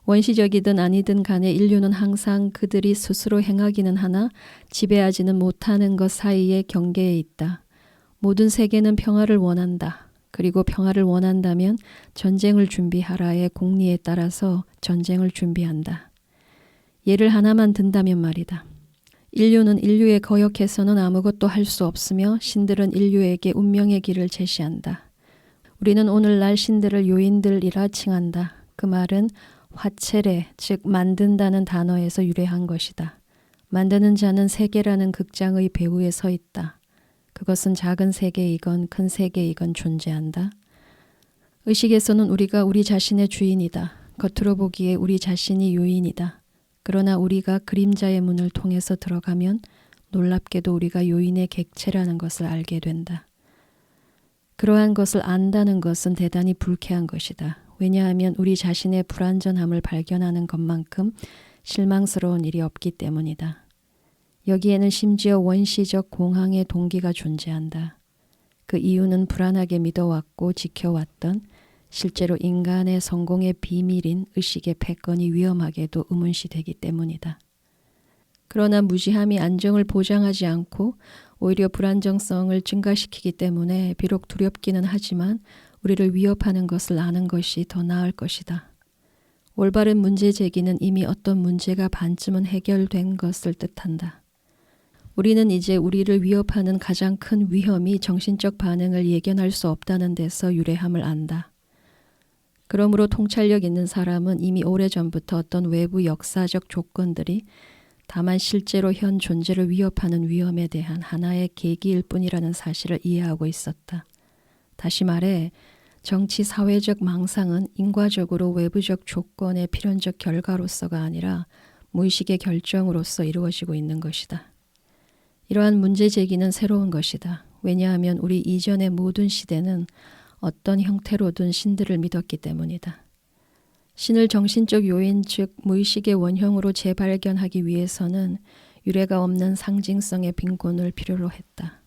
원시적이든 아니든 간에 인류는 항상 그들이 스스로 행하기는 하나 지배하지는 못하는 것 사이의 경계에 있다. 모든 세계는 평화를 원한다. 그리고 평화를 원한다면 전쟁을 준비하라의 공리에 따라서 전쟁을 준비한다. 예를 하나만 든다면 말이다. 인류는 인류에 거역해서는 아무것도 할 수 없으며 신들은 인류에게 운명의 길을 제시한다. 우리는 오늘날 신들을 요인들이라 칭한다. 그 말은 화체레, 즉 만든다는 단어에서 유래한 것이다. 만드는 자는 세계라는 극장의 배후에 서 있다. 그것은 작은 세계이건 큰 세계이건 존재한다. 의식에서는 우리가 우리 자신의 주인이다. 겉으로 보기에 우리 자신이 요인이다. 그러나 우리가 그림자의 문을 통해서 들어가면 놀랍게도 우리가 요인의 객체라는 것을 알게 된다. 그러한 것을 안다는 것은 대단히 불쾌한 것이다. 왜냐하면 우리 자신의 불완전함을 발견하는 것만큼 실망스러운 일이 없기 때문이다. 여기에는 심지어 원시적 공항의 동기가 존재한다. 그 이유는 불안하게 믿어왔고 지켜왔던 실제로 인간의 성공의 비밀인 의식의 패권이 위험하게도 의문시되기 때문이다. 그러나 무지함이 안정을 보장하지 않고 오히려 불안정성을 증가시키기 때문에 비록 두렵기는 하지만 우리를 위협하는 것을 아는 것이 더 나을 것이다. 올바른 문제 제기는 이미 어떤 문제가 반쯤은 해결된 것을 뜻한다. 우리는 이제 우리를 위협하는 가장 큰 위험이 정신적 반응을 예견할 수 없다는 데서 유래함을 안다. 그러므로 통찰력 있는 사람은 이미 오래전부터 어떤 외부 역사적 조건들이 다만 실제로 현 존재를 위협하는 위험에 대한 하나의 계기일 뿐이라는 사실을 이해하고 있었다. 다시 말해 정치 사회적 망상은 인과적으로 외부적 조건의 필연적 결과로서가 아니라 무의식의 결정으로서 이루어지고 있는 것이다. 이러한 문제 제기는 새로운 것이다. 왜냐하면 우리 이전의 모든 시대는 어떤 형태로든 신들을 믿었기 때문이다. 신을 정신적 요인 즉 무의식의 원형으로 재발견하기 위해서는 유래가 없는 상징성의 빈곤을 필요로 했다.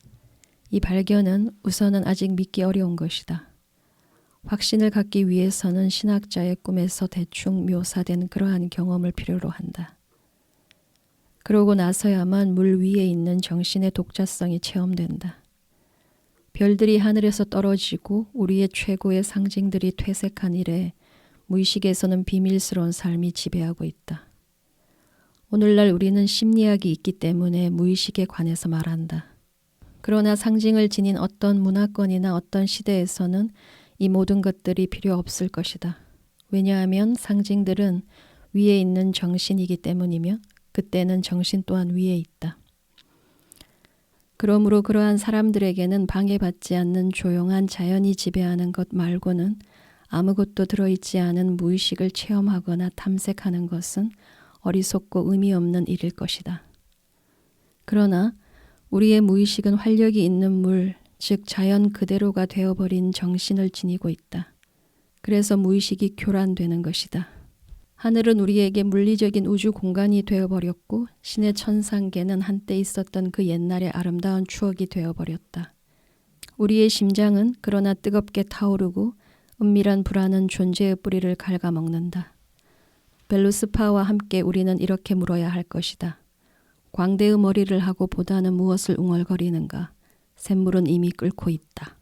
이 발견은 우선은 아직 믿기 어려운 것이다. 확신을 갖기 위해서는 신학자의 꿈에서 대충 묘사된 그러한 경험을 필요로 한다. 그러고 나서야만 물 위에 있는 정신의 독자성이 체험된다. 별들이 하늘에서 떨어지고 우리의 최고의 상징들이 퇴색한 이래 무의식에서는 비밀스러운 삶이 지배하고 있다. 오늘날 우리는 심리학이 있기 때문에 무의식에 관해서 말한다. 그러나 상징을 지닌 어떤 문화권이나 어떤 시대에서는 이 모든 것들이 필요 없을 것이다. 왜냐하면 상징들은 위에 있는 정신이기 때문이며 그때는 정신 또한 위에 있다. 그러므로 그러한 사람들에게는 방해받지 않는 조용한 자연이 지배하는 것 말고는 아무것도 들어있지 않은 무의식을 체험하거나 탐색하는 것은 어리석고 의미 없는 일일 것이다. 그러나 우리의 무의식은 활력이 있는 물, 즉 자연 그대로가 되어버린 정신을 지니고 있다. 그래서 무의식이 교란되는 것이다. 하늘은 우리에게 물리적인 우주 공간이 되어버렸고 신의 천상계는 한때 있었던 그 옛날의 아름다운 추억이 되어버렸다. 우리의 심장은 그러나 뜨겁게 타오르고 은밀한 불안은 존재의 뿌리를 갉아먹는다. 벨루스파와 함께 우리는 이렇게 물어야 할 것이다. 광대의 머리를 하고 보다는 무엇을 웅얼거리는가? 샘물은 이미 끓고 있다.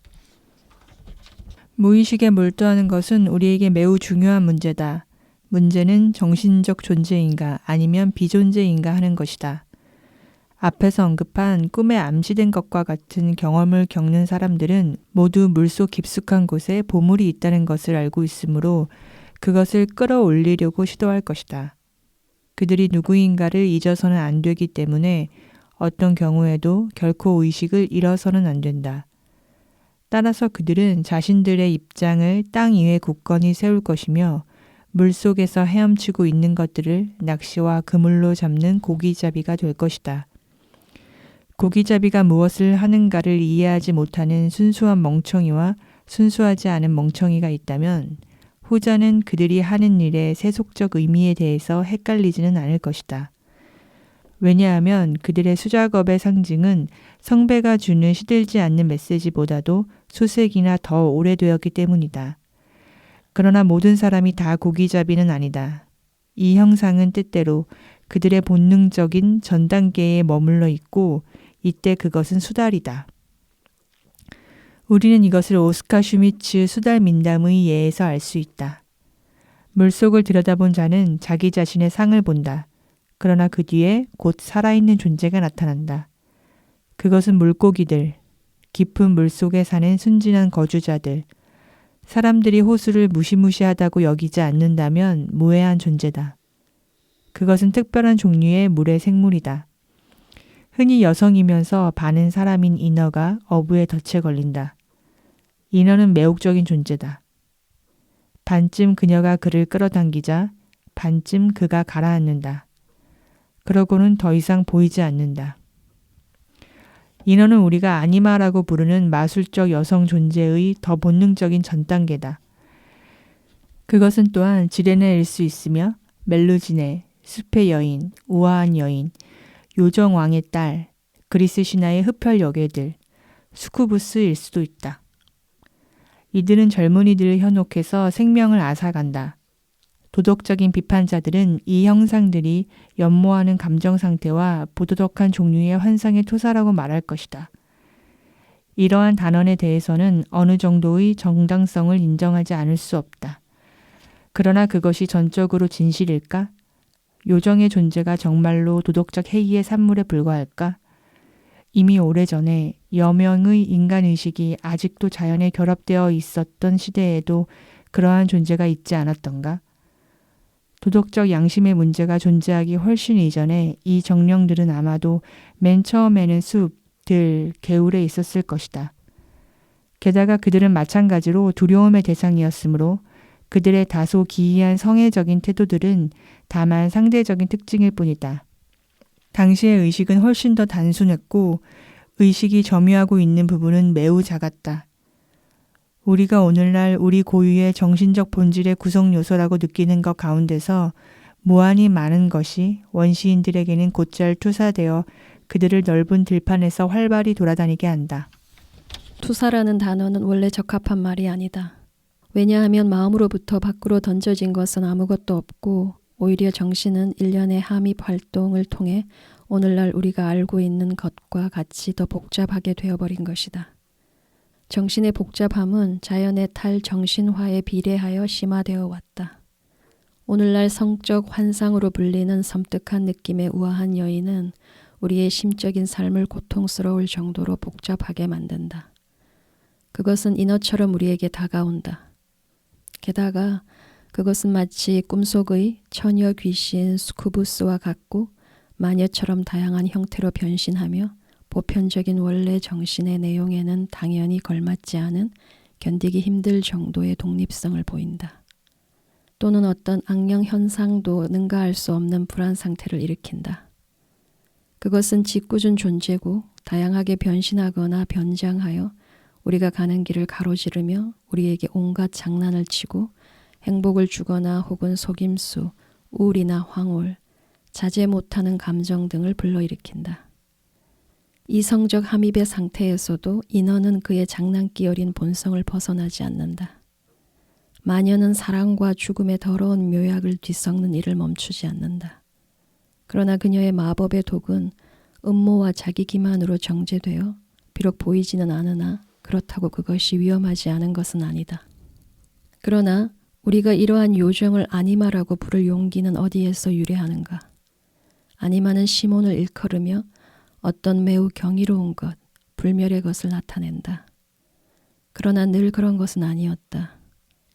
무의식에 몰두하는 것은 우리에게 매우 중요한 문제다. 문제는 정신적 존재인가 아니면 비존재인가 하는 것이다. 앞에서 언급한 꿈에 암시된 것과 같은 경험을 겪는 사람들은 모두 물속 깊숙한 곳에 보물이 있다는 것을 알고 있으므로 그것을 끌어올리려고 시도할 것이다. 그들이 누구인가를 잊어서는 안 되기 때문에 어떤 경우에도 결코 의식을 잃어서는 안 된다. 따라서 그들은 자신들의 입장을 땅 위에 굳건히 세울 것이며 물속에서 헤엄치고 있는 것들을 낚시와 그물로 잡는 고기잡이가 될 것이다. 고기잡이가 무엇을 하는가를 이해하지 못하는 순수한 멍청이와 순수하지 않은 멍청이가 있다면 후자는 그들이 하는 일의 세속적 의미에 대해서 헷갈리지는 않을 것이다. 왜냐하면 그들의 수작업의 상징은 성배가 주는 시들지 않는 메시지보다도 수색이나 더 오래되었기 때문이다. 그러나 모든 사람이 다 고기잡이는 아니다. 이 형상은 때때로 그들의 본능적인 전 단계에 머물러 있고 이때 그것은 수달이다. 우리는 이것을 오스카 슈미츠 수달 민담의 예에서 알 수 있다. 물속을 들여다본 자는 자기 자신의 상을 본다. 그러나 그 뒤에 곧 살아있는 존재가 나타난다. 그것은 물고기들, 깊은 물속에 사는 순진한 거주자들, 사람들이 호수를 무시무시하다고 여기지 않는다면 무해한 존재다. 그것은 특별한 종류의 물의 생물이다. 흔히 여성이면서 반은 사람인 인어가 어부의 덫에 걸린다. 인어는 매혹적인 존재다. 반쯤 그녀가 그를 끌어당기자 반쯤 그가 가라앉는다. 그러고는 더 이상 보이지 않는다. 인어는 우리가 아니마라고 부르는 마술적 여성 존재의 더 본능적인 전 단계다. 그것은 또한 지레네일 수 있으며 멜루지네, 숲의 여인, 우아한 여인, 요정왕의 딸, 그리스 신화의 흡혈 여괴들, 수쿠부스일 수도 있다. 이들은 젊은이들을 현혹해서 생명을 앗아간다. 도덕적인 비판자들은 이 형상들이 연모하는 감정 상태와 부도덕한 종류의 환상의 토사라고 말할 것이다. 이러한 단언에 대해서는 어느 정도의 정당성을 인정하지 않을 수 없다. 그러나 그것이 전적으로 진실일까? 요정의 존재가 정말로 도덕적 해이의 산물에 불과할까? 이미 오래전에 여명의 인간의식이 아직도 자연에 결합되어 있었던 시대에도 그러한 존재가 있지 않았던가? 도덕적 양심의 문제가 존재하기 훨씬 이전에 이 정령들은 아마도 맨 처음에는 숲, 들, 개울에 있었을 것이다. 게다가 그들은 마찬가지로 두려움의 대상이었으므로 그들의 다소 기이한 성애적인 태도들은 다만 상대적인 특징일 뿐이다. 당시의 의식은 훨씬 더 단순했고 의식이 점유하고 있는 부분은 매우 작았다. 우리가 오늘날 우리 고유의 정신적 본질의 구성 요소라고 느끼는 것 가운데서 무한히 많은 것이 원시인들에게는 곧잘 투사되어 그들을 넓은 들판에서 활발히 돌아다니게 한다. 투사라는 단어는 원래 적합한 말이 아니다. 왜냐하면 마음으로부터 밖으로 던져진 것은 아무것도 없고 오히려 정신은 일련의 함입 활동을 통해 오늘날 우리가 알고 있는 것과 같이 더 복잡하게 되어버린 것이다. 정신의 복잡함은 자연의 탈정신화에 비례하여 심화되어 왔다. 오늘날 성적 환상으로 불리는 섬뜩한 느낌의 우아한 여인은 우리의 심적인 삶을 고통스러울 정도로 복잡하게 만든다. 그것은 인어처럼 우리에게 다가온다. 게다가 그것은 마치 꿈속의 처녀 귀신 수쿠부스와 같고 마녀처럼 다양한 형태로 변신하며 보편적인 원래 정신의 내용에는 당연히 걸맞지 않은 견디기 힘들 정도의 독립성을 보인다. 또는 어떤 악령 현상도 능가할 수 없는 불안 상태를 일으킨다. 그것은 짓궂은 존재고 다양하게 변신하거나 변장하여 우리가 가는 길을 가로지르며 우리에게 온갖 장난을 치고 행복을 주거나 혹은 속임수, 우울이나 황홀, 자제 못하는 감정 등을 불러일으킨다. 이성적 함입의 상태에서도 인어는 그의 장난기 어린 본성을 벗어나지 않는다. 마녀는 사랑과 죽음의 더러운 묘약을 뒤섞는 일을 멈추지 않는다. 그러나 그녀의 마법의 독은 음모와 자기 기만으로 정제되어 비록 보이지는 않으나 그렇다고 그것이 위험하지 않은 것은 아니다. 그러나 우리가 이러한 요정을 아니마라고 부를 용기는 어디에서 유래하는가? 아니마는 시몬을 일컬으며 어떤 매우 경이로운 것, 불멸의 것을 나타낸다. 그러나 늘 그런 것은 아니었다.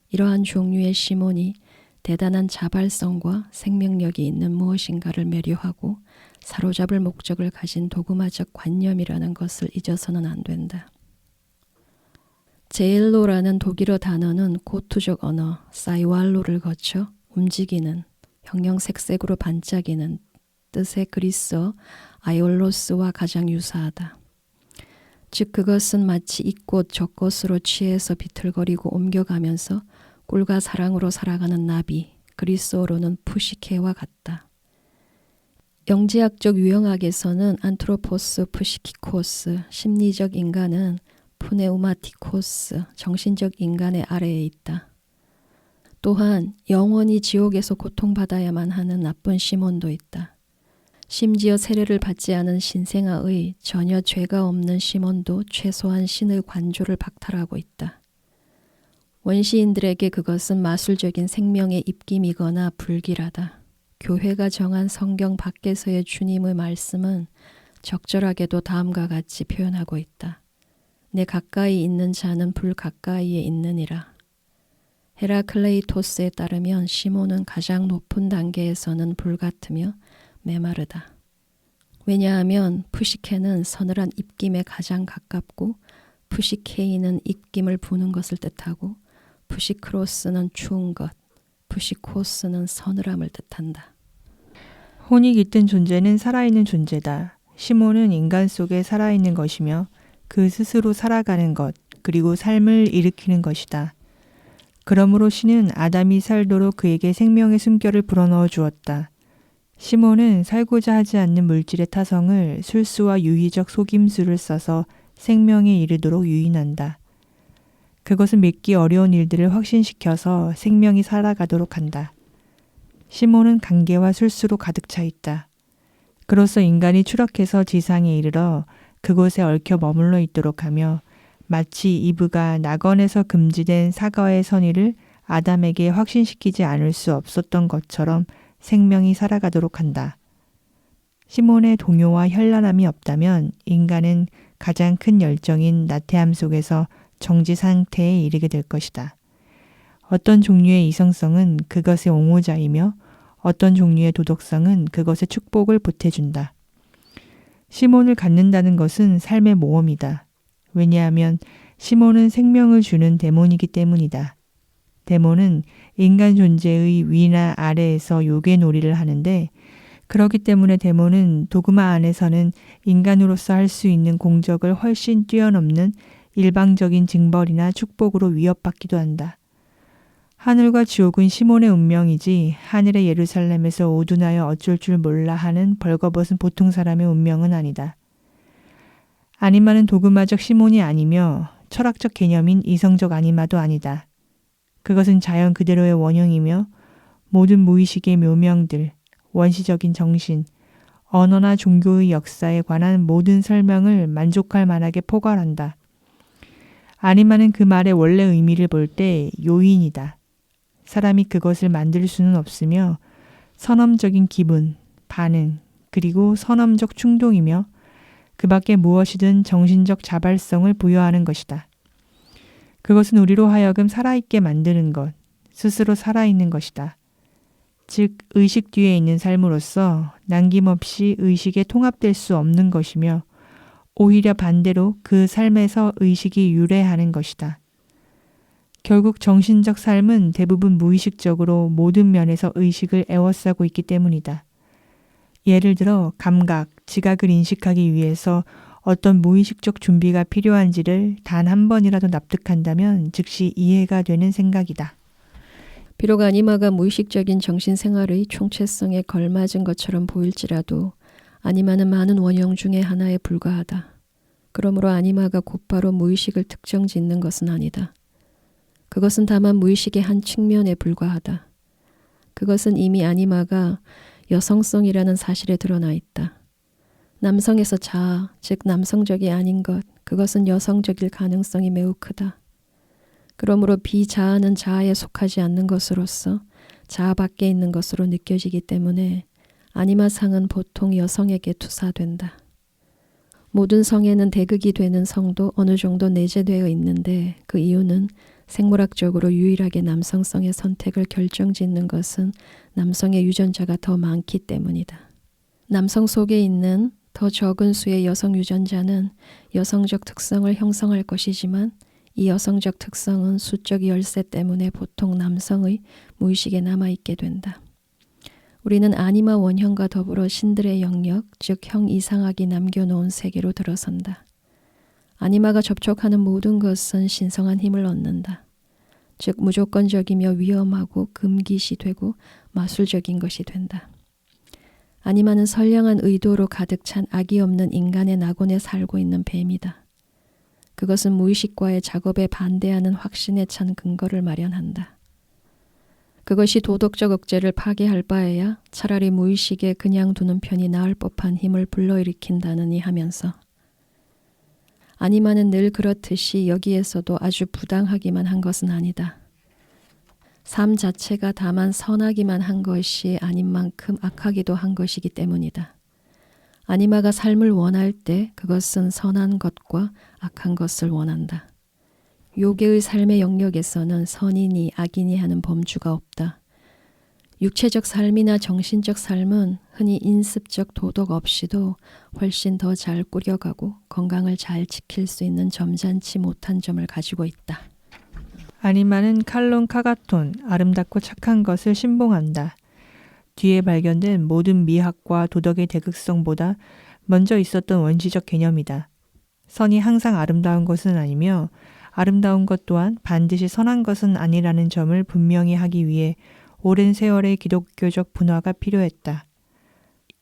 이러한 종류의 시몬이 대단한 자발성과 생명력이 있는 무엇인가를 매료하고 사로잡을 목적을 가진 도구마적 관념이라는 것을 잊어서는 안 된다. 제일로라는 독일어 단어는 고투족 언어 사이왈로를 거쳐 움직이는, 형형색색으로 반짝이는 뜻의 그리스어 아이올로스와 가장 유사하다. 즉 그것은 마치 이꽃 저꽃으로 취해서 비틀거리고 옮겨가면서 꿀과 사랑으로 살아가는 나비, 그리스어로는 푸시케와 같다. 영지학적 유형학에서는 안트로포스 푸시키코스, 심리적 인간은 푸네우마티코스, 정신적 인간의 아래에 있다. 또한 영원히 지옥에서 고통받아야만 하는 나쁜 시몬도 있다. 심지어 세례를 받지 않은 신생아의 전혀 죄가 없는 시몬도 최소한 신의 관조를 박탈하고 있다. 원시인들에게 그것은 마술적인 생명의 입김이거나 불길하다. 교회가 정한 성경 밖에서의 주님의 말씀은 적절하게도 다음과 같이 표현하고 있다. 내 가까이 있는 자는 불 가까이에 있느니라. 헤라클레이토스에 따르면 시몬은 가장 높은 단계에서는 불 같으며 메마르다. 왜냐하면 푸시케는 서늘한 입김에 가장 가깝고 푸시케이는 입김을 부는 것을 뜻하고 푸시크로스는 추운 것, 푸시코스는 서늘함을 뜻한다. 혼이 깃든 존재는 살아있는 존재다. 시몬은 인간 속에 살아있는 것이며 그 스스로 살아가는 것, 그리고 삶을 일으키는 것이다. 그러므로 신은 아담이 살도록 그에게 생명의 숨결을 불어넣어 주었다. 시몬은 살고자 하지 않는 물질의 타성을 술수와 유희적 속임수를 써서 생명에 이르도록 유인한다. 그것은 믿기 어려운 일들을 확신시켜서 생명이 살아가도록 한다. 시몬은 관계와 술수로 가득 차 있다. 그로써 인간이 추락해서 지상에 이르러 그곳에 얽혀 머물러 있도록 하며 마치 이브가 낙원에서 금지된 사과의 선의를 아담에게 확신시키지 않을 수 없었던 것처럼 생명이 살아가도록 한다. 시몬의 동요와 현란함이 없다면 인간은 가장 큰 열정인 나태함 속에서 정지 상태에 이르게 될 것이다. 어떤 종류의 이성성은 그것의 옹호자이며 어떤 종류의 도덕성은 그것의 축복을 보태준다. 시몬을 갖는다는 것은 삶의 모험이다. 왜냐하면 시몬은 생명을 주는 데몬이기 때문이다. 데몬은 인간 존재의 위나 아래에서 요괴놀이를 하는데 그렇기 때문에 데몬은 도그마 안에서는 인간으로서 할 수 있는 공적을 훨씬 뛰어넘는 일방적인 징벌이나 축복으로 위협받기도 한다. 하늘과 지옥은 시몬의 운명이지 하늘의 예루살렘에서 오둔하여 어쩔 줄 몰라 하는 벌거벗은 보통 사람의 운명은 아니다. 아니마는 도그마적 시몬이 아니며 철학적 개념인 이성적 아니마도 아니다. 그것은 자연 그대로의 원형이며 모든 무의식의 묘명들, 원시적인 정신, 언어나 종교의 역사에 관한 모든 설명을 만족할 만하게 포괄한다. 아니마는 그 말의 원래 의미를 볼 때 요인이다. 사람이 그것을 만들 수는 없으며 선험적인 기분, 반응, 그리고 선험적 충동이며 그 밖에 무엇이든 정신적 자발성을 부여하는 것이다. 그것은 우리로 하여금 살아있게 만드는 것, 스스로 살아있는 것이다. 즉 의식 뒤에 있는 삶으로서 남김없이 의식에 통합될 수 없는 것이며 오히려 반대로 그 삶에서 의식이 유래하는 것이다. 결국 정신적 삶은 대부분 무의식적으로 모든 면에서 의식을 에워싸고 있기 때문이다. 예를 들어 감각, 지각을 인식하기 위해서 어떤 무의식적 준비가 필요한지를 단 한 번이라도 납득한다면 즉시 이해가 되는 생각이다. 비록 아니마가 무의식적인 정신생활의 총체성에 걸맞은 것처럼 보일지라도 아니마는 많은 원형 중의 하나에 불과하다. 그러므로 아니마가 곧바로 무의식을 특정 짓는 것은 아니다. 그것은 다만 무의식의 한 측면에 불과하다. 그것은 이미 아니마가 여성성이라는 사실에 드러나 있다. 남성에서 자아, 즉 남성적이 아닌 것, 그것은 여성적일 가능성이 매우 크다. 그러므로 비자아는 자아에 속하지 않는 것으로서 자아 밖에 있는 것으로 느껴지기 때문에 아니마상은 보통 여성에게 투사된다. 모든 성에는 대극이 되는 성도 어느 정도 내재되어 있는데 그 이유는 생물학적으로 유일하게 남성성의 선택을 결정짓는 것은 남성의 유전자가 더 많기 때문이다. 남성 속에 있는 더 적은 수의 여성 유전자는 여성적 특성을 형성할 것이지만 이 여성적 특성은 수적 열세 때문에 보통 남성의 무의식에 남아있게 된다. 우리는 아니마 원형과 더불어 신들의 영역, 즉 형 이상학이 남겨놓은 세계로 들어선다. 아니마가 접촉하는 모든 것은 신성한 힘을 얻는다. 즉 무조건적이며 위험하고 금기시되고 마술적인 것이 된다. 아니마는 선량한 의도로 가득 찬 악이 없는 인간의 낙원에 살고 있는 뱀이다. 그것은 무의식과의 작업에 반대하는 확신에 찬 근거를 마련한다. 그것이 도덕적 억제를 파괴할 바에야 차라리 무의식에 그냥 두는 편이 나을 법한 힘을 불러일으킨다느니 하면서 아니마는 늘 그렇듯이 여기에서도 아주 부당하기만 한 것은 아니다. 삶 자체가 다만 선하기만 한 것이 아닌 만큼 악하기도 한 것이기 때문이다. 아니마가 삶을 원할 때 그것은 선한 것과 악한 것을 원한다. 요괴의 삶의 영역에서는 선이니 악이니 하는 범주가 없다. 육체적 삶이나 정신적 삶은 흔히 인습적 도덕 없이도 훨씬 더 잘 꾸려가고 건강을 잘 지킬 수 있는 점잖지 못한 점을 가지고 있다. 아니마는 칼론 카가톤, 아름답고 착한 것을 신봉한다. 뒤에 발견된 모든 미학과 도덕의 대극성보다 먼저 있었던 원시적 개념이다. 선이 항상 아름다운 것은 아니며 아름다운 것 또한 반드시 선한 것은 아니라는 점을 분명히 하기 위해 오랜 세월의 기독교적 분화가 필요했다.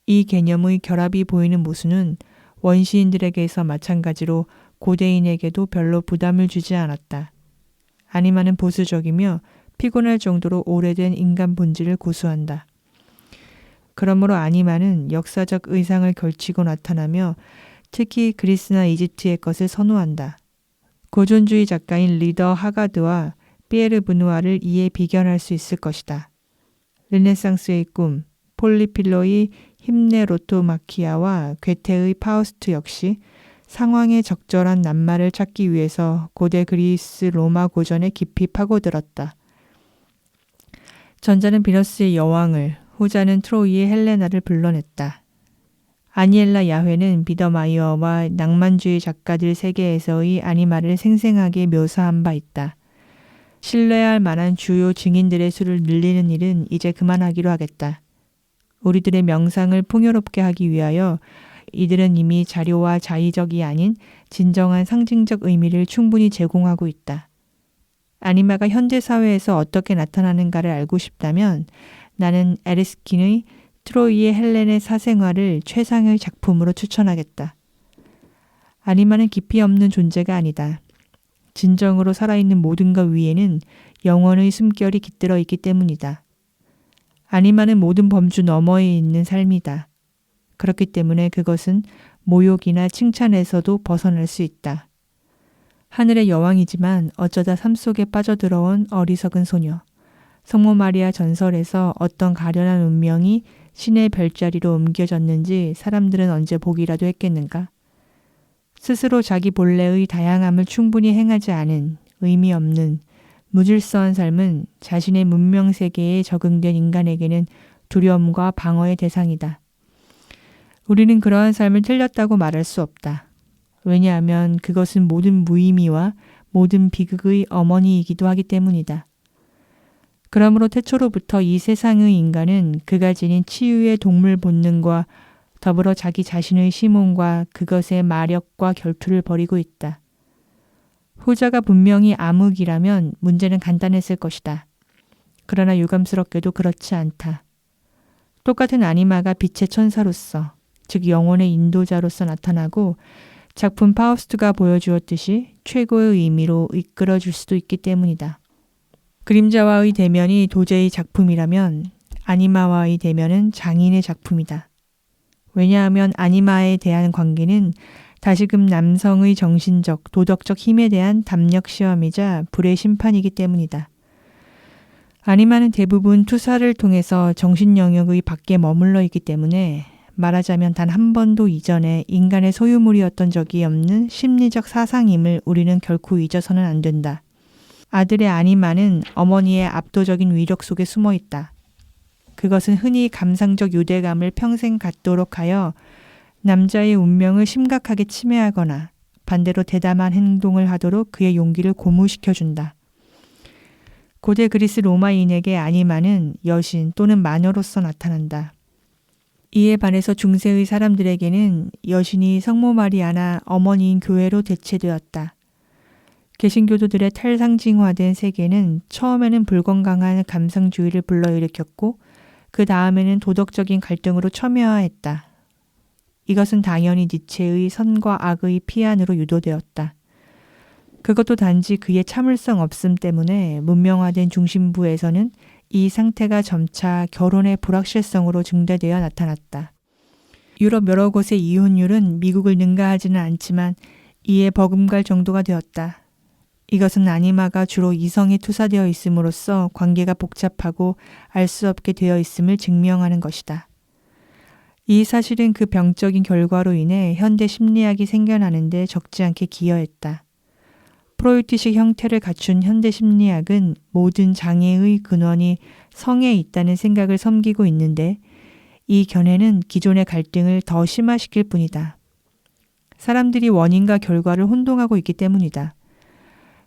이 개념의 결합이 보이는 모순은 원시인들에게서 마찬가지로 고대인에게도 별로 부담을 주지 않았다. 아니마는 보수적이며 피곤할 정도로 오래된 인간 본질을 고수한다. 그러므로 아니마는 역사적 의상을 걸치고 나타나며 특히 그리스나 이집트의 것을 선호한다. 고전주의 작가인 리더 하가드와 피에르 브누아를 이에 비견할 수 있을 것이다. 르네상스의 꿈, 폴리필로의 힘내로토마키아와 괴테의 파우스트 역시 상황에 적절한 낱말을 찾기 위해서 고대 그리스 로마 고전에 깊이 파고들었다. 전자는 비너스의 여왕을, 후자는 트로이의 헬레나를 불러냈다. 아니엘라 야훼는 비더마이어와 낭만주의 작가들 세계에서의 아니마를 생생하게 묘사한 바 있다. 신뢰할 만한 주요 증인들의 수를 늘리는 일은 이제 그만하기로 하겠다. 우리들의 명상을 풍요롭게 하기 위하여 이들은 이미 자료와 자의적이 아닌 진정한 상징적 의미를 충분히 제공하고 있다. 아니마가 현대사회에서 어떻게 나타나는가를 알고 싶다면 나는 에르스킨의 트로이의 헬렌의 사생활을 최상의 작품으로 추천하겠다. 아니마는 깊이 없는 존재가 아니다. 진정으로 살아있는 모든 것 위에는 영원의 숨결이 깃들어 있기 때문이다. 아니마는 모든 범주 너머에 있는 삶이다. 그렇기 때문에 그것은 모욕이나 칭찬에서도 벗어날 수 있다. 하늘의 여왕이지만 어쩌다 삶 속에 빠져들어온 어리석은 소녀. 성모 마리아 전설에서 어떤 가련한 운명이 신의 별자리로 옮겨졌는지 사람들은 언제 보기라도 했겠는가? 스스로 자기 본래의 다양함을 충분히 행하지 않은 의미 없는 무질서한 삶은 자신의 문명 세계에 적응된 인간에게는 두려움과 방어의 대상이다. 우리는 그러한 삶을 틀렸다고 말할 수 없다. 왜냐하면 그것은 모든 무의미와 모든 비극의 어머니이기도 하기 때문이다. 그러므로 태초로부터 이 세상의 인간은 그가 지닌 치유의 동물 본능과 더불어 자기 자신의 시몬과 그것의 마력과 결투를 벌이고 있다. 후자가 분명히 암흑이라면 문제는 간단했을 것이다. 그러나 유감스럽게도 그렇지 않다. 똑같은 아니마가 빛의 천사로서, 즉 영혼의 인도자로서 나타나고 작품 파우스트가 보여주었듯이 최고의 의미로 이끌어줄 수도 있기 때문이다. 그림자와의 대면이 도제의 작품이라면 아니마와의 대면은 장인의 작품이다. 왜냐하면 아니마에 대한 관계는 다시금 남성의 정신적, 도덕적 힘에 대한 담력 시험이자 불의 심판이기 때문이다. 아니마는 대부분 투사를 통해서 정신 영역의 밖에 머물러 있기 때문에 말하자면 단 한 번도 이전에 인간의 소유물이었던 적이 없는 심리적 사상임을 우리는 결코 잊어서는 안 된다. 아들의 아니마는 어머니의 압도적인 위력 속에 숨어 있다. 그것은 흔히 감상적 유대감을 평생 갖도록 하여 남자의 운명을 심각하게 침해하거나 반대로 대담한 행동을 하도록 그의 용기를 고무시켜준다. 고대 그리스 로마인에게 아니마는 여신 또는 마녀로서 나타난다. 이에 반해서 중세의 사람들에게는 여신이 성모 마리아나 어머니인 교회로 대체되었다. 개신교도들의 탈상징화된 세계는 처음에는 불건강한 감상주의를 불러일으켰고 그 다음에는 도덕적인 갈등으로 첨예화했다. 이것은 당연히 니체의 선과 악의 피안으로 유도되었다. 그것도 단지 그의 참을성 없음 때문에 문명화된 중심부에서는 이 상태가 점차 결혼의 불확실성으로 증대되어 나타났다. 유럽 여러 곳의 이혼율은 미국을 능가하지는 않지만 이에 버금갈 정도가 되었다. 이것은 아니마가 주로 이성에 투사되어 있음으로써 관계가 복잡하고 알 수 없게 되어 있음을 증명하는 것이다. 이 사실은 그 병적인 결과로 인해 현대 심리학이 생겨나는데 적지 않게 기여했다. 프로이트식 형태를 갖춘 현대 심리학은 모든 장애의 근원이 성에 있다는 생각을 섬기고 있는데 이 견해는 기존의 갈등을 더 심화시킬 뿐이다. 사람들이 원인과 결과를 혼동하고 있기 때문이다.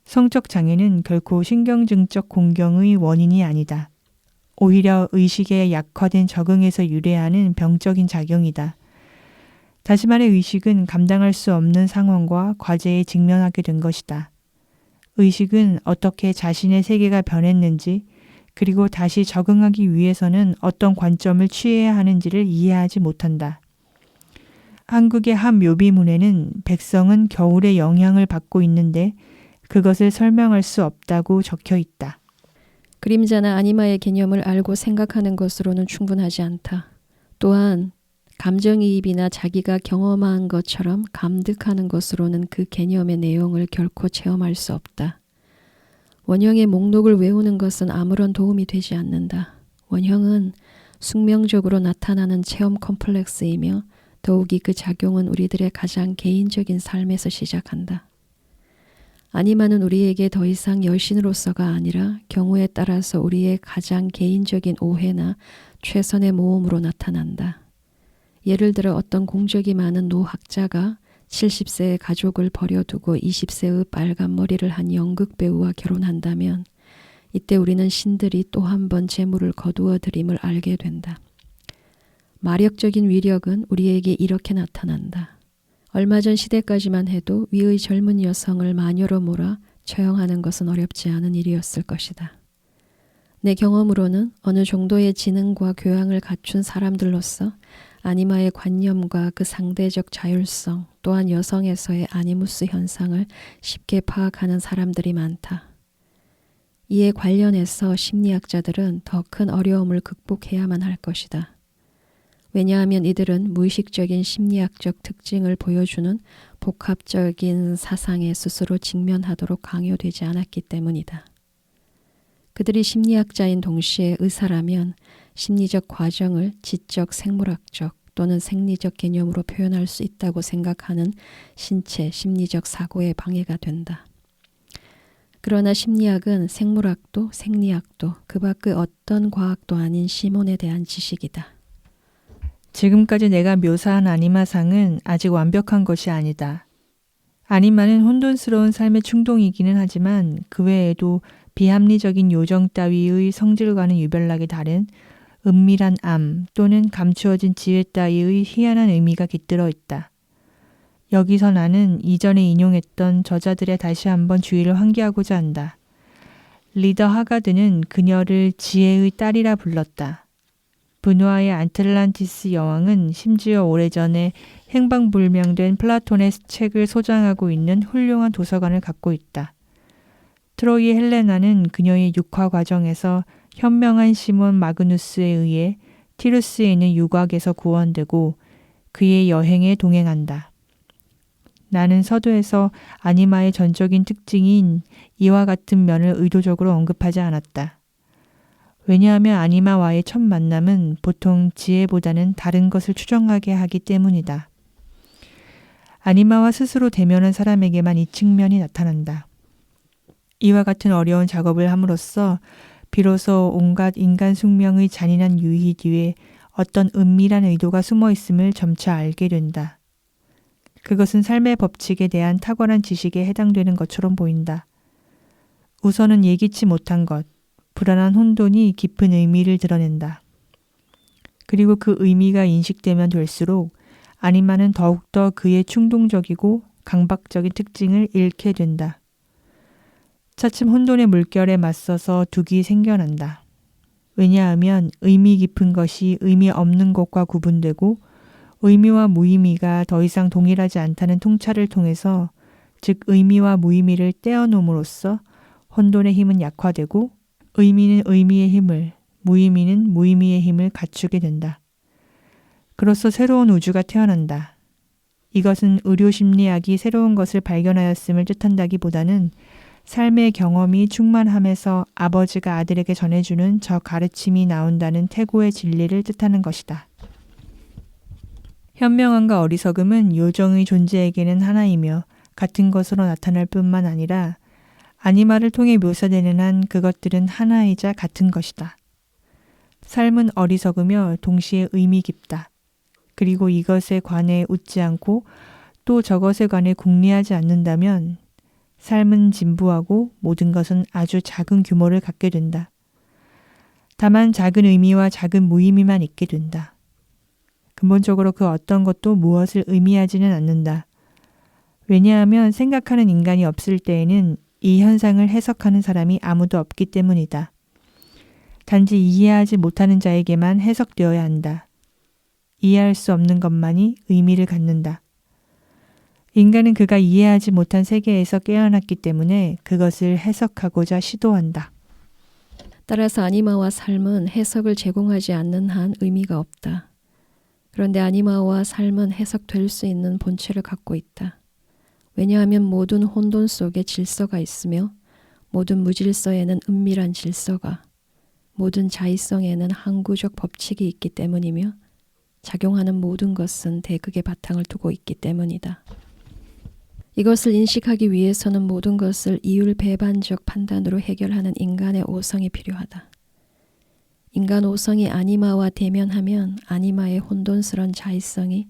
성적 장애는 결코 신경증적 공경의 원인이 아니다. 오히려 의식에 약화된 적응에서 유래하는 병적인 작용이다. 다시 말해 의식은 감당할 수 없는 상황과 과제에 직면하게 된 것이다. 의식은 어떻게 자신의 세계가 변했는지 그리고 다시 적응하기 위해서는 어떤 관점을 취해야 하는지를 이해하지 못한다. 한국의 한 묘비문에는 백성은 겨울의 영향을 받고 있는데 그것을 설명할 수 없다고 적혀 있다. 그림자나 아니마의 개념을 알고 생각하는 것으로는 충분하지 않다. 또한 감정이입이나 자기가 경험한 것처럼 감득하는 것으로는 그 개념의 내용을 결코 체험할 수 없다. 원형의 목록을 외우는 것은 아무런 도움이 되지 않는다. 원형은 숙명적으로 나타나는 체험 컴플렉스이며 더욱이 그 작용은 우리들의 가장 개인적인 삶에서 시작한다. 아니마는 우리에게 더 이상 여신으로서가 아니라 경우에 따라서 우리의 가장 개인적인 오해나 최선의 모험으로 나타난다. 예를 들어 어떤 공적이 많은 노학자가 70세의 가족을 버려두고 20세의 빨간 머리를 한 연극배우와 결혼한다면 이때 우리는 신들이 또 한 번 재물을 거두어 들임을 알게 된다. 마력적인 위력은 우리에게 이렇게 나타난다. 얼마 전 시대까지만 해도 위의 젊은 여성을 마녀로 몰아 처형하는 것은 어렵지 않은 일이었을 것이다. 내 경험으로는 어느 정도의 지능과 교양을 갖춘 사람들로서 아니마의 관념과 그 상대적 자율성 또한 여성에서의 아니무스 현상을 쉽게 파악하는 사람들이 많다. 이에 관련해서 심리학자들은 더 큰 어려움을 극복해야만 할 것이다. 왜냐하면 이들은 무의식적인 심리학적 특징을 보여주는 복합적인 사상에 스스로 직면하도록 강요되지 않았기 때문이다. 그들이 심리학자인 동시에 의사라면 심리적 과정을 지적 생물학적 또는 생리적 개념으로 표현할 수 있다고 생각하는 신체 심리적 사고에 방해가 된다. 그러나 심리학은 생물학도 생리학도 그 밖의 어떤 과학도 아닌 시몬에 대한 지식이다. 지금까지 내가 묘사한 아니마상은 아직 완벽한 것이 아니다. 아니마는 혼돈스러운 삶의 충동이기는 하지만 그 외에도 비합리적인 요정 따위의 성질과는 유별나게 다른 은밀한 암 또는 감추어진 지혜 따위의 희한한 의미가 깃들어 있다. 여기서 나는 이전에 인용했던 저자들의 다시 한번 주의를 환기하고자 한다. 리더 하가드는 그녀를 지혜의 딸이라 불렀다. 분화의 아틀란티스 여왕은 심지어 오래전에 행방불명된 플라톤의 책을 소장하고 있는 훌륭한 도서관을 갖고 있다. 트로이의 헬레나는 그녀의 육화 과정에서 현명한 시몬 마그누스에 의해 티루스에 있는 유곽에서 구원되고 그의 여행에 동행한다. 나는 서두에서 아니마의 전적인 특징인 이와 같은 면을 의도적으로 언급하지 않았다. 왜냐하면 아니마와의 첫 만남은 보통 지혜보다는 다른 것을 추정하게 하기 때문이다. 아니마와 스스로 대면한 사람에게만 이 측면이 나타난다. 이와 같은 어려운 작업을 함으로써 비로소 온갖 인간 숙명의 잔인한 유희 뒤에 어떤 은밀한 의도가 숨어 있음을 점차 알게 된다. 그것은 삶의 법칙에 대한 탁월한 지식에 해당되는 것처럼 보인다. 우선은 예기치 못한 것, 불안한 혼돈이 깊은 의미를 드러낸다. 그리고 그 의미가 인식되면 될수록 아니마는 더욱더 그의 충동적이고 강박적인 특징을 잃게 된다. 차츰 혼돈의 물결에 맞서서 둑이 생겨난다. 왜냐하면 의미 깊은 것이 의미 없는 것과 구분되고 의미와 무의미가 더 이상 동일하지 않다는 통찰을 통해서 즉 의미와 무의미를 떼어놓음으로써 혼돈의 힘은 약화되고 의미는 의미의 힘을, 무의미는 무의미의 힘을 갖추게 된다. 그로써 새로운 우주가 태어난다. 이것은 의료심리학이 새로운 것을 발견하였음을 뜻한다기보다는 삶의 경험이 충만함에서 아버지가 아들에게 전해주는 저 가르침이 나온다는 태고의 진리를 뜻하는 것이다. 현명함과 어리석음은 요정의 존재에게는 하나이며 같은 것으로 나타날 뿐만 아니라 아니마를 통해 묘사되는 한 그것들은 하나이자 같은 것이다. 삶은 어리석으며 동시에 의미 깊다. 그리고 이것에 관해 웃지 않고 또 저것에 관해 궁리하지 않는다면 삶은 진부하고 모든 것은 아주 작은 규모를 갖게 된다. 다만 작은 의미와 작은 무의미만 있게 된다. 근본적으로 그 어떤 것도 무엇을 의미하지는 않는다. 왜냐하면 생각하는 인간이 없을 때에는 이 현상을 해석하는 사람이 아무도 없기 때문이다. 단지 이해하지 못하는 자에게만 해석되어야 한다. 이해할 수 없는 것만이 의미를 갖는다. 인간은 그가 이해하지 못한 세계에서 깨어났기 때문에 그것을 해석하고자 시도한다. 따라서 아니마와 삶은 해석을 제공하지 않는 한 의미가 없다. 그런데 아니마와 삶은 해석될 수 있는 본체를 갖고 있다. 왜냐하면 모든 혼돈 속에 질서가 있으며 모든 무질서에는 은밀한 질서가, 모든 자의성에는 항구적 법칙이 있기 때문이며 작용하는 모든 것은 대극의 바탕을 두고 있기 때문이다. 이것을 인식하기 위해서는 모든 것을 이율배반적 판단으로 해결하는 인간의 오성이 필요하다. 인간 오성이 아니마와 대면하면 아니마의 혼돈스런 자의성이